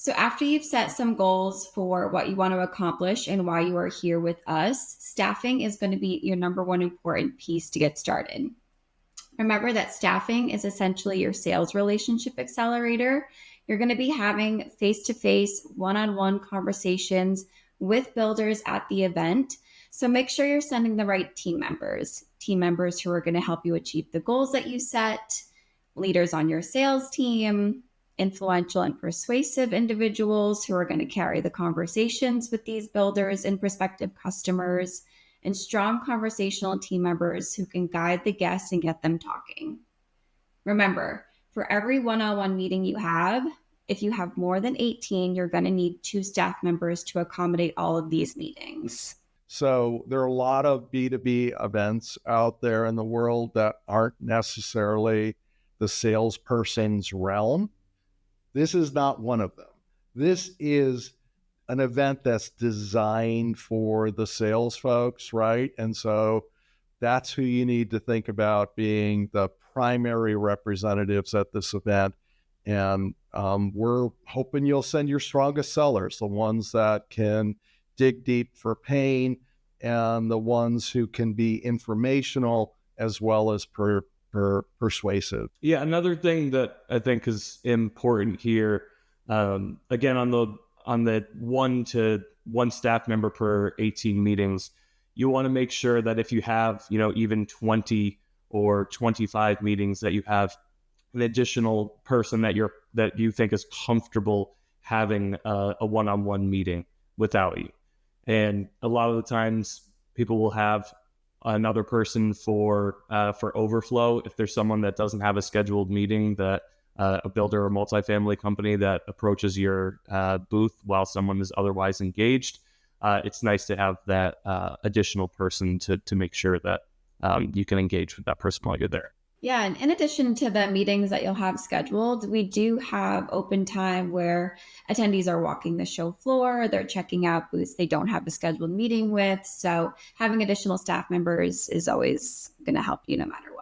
So after you've set some goals for what you want to accomplish and why you are here with us, staffing is going to be your number one important piece to get started. Remember that staffing is essentially your sales relationship accelerator. You're going to be having face-to-face, one-on-one conversations with builders at the event. So make sure you're sending the right team members who are going to help you achieve the goals that you set, leaders on your sales team, influential and persuasive individuals who are going to carry the conversations with these builders and prospective customers, and strong conversational team members who can guide the guests and get them talking. Remember, for every one-on-one meeting you have, if you have more than 18, you're going to need 2 staff members to accommodate all of these meetings. So there are a lot of B2B events out there in the world that aren't necessarily the salesperson's realm. This is not one of them. This is an event that's designed for the sales folks, right? And so that's who you need to think about being the primary representatives at this event. And we're hoping you'll send your strongest sellers, the ones that can dig deep for pain and the ones who can be informational as well as persuasive. Yeah, another thing that I think is important here, again, on the one staff member per 18 meetings, you want to make sure that if you have, even 20 or 25 meetings, that you have an additional person that you think is comfortable having a one-on-one meeting without you. And a lot of the times people will have another person for overflow. If there's someone that doesn't have a scheduled meeting, that a builder or multifamily company that approaches your booth while someone is otherwise engaged, it's nice to have that additional person to make sure that you can engage with that person while you're there. Yeah, and in addition to the meetings that you'll have scheduled, we do have open time where attendees are walking the show floor, they're checking out booths they don't have a scheduled meeting with. So having additional staff members is always going to help you no matter what.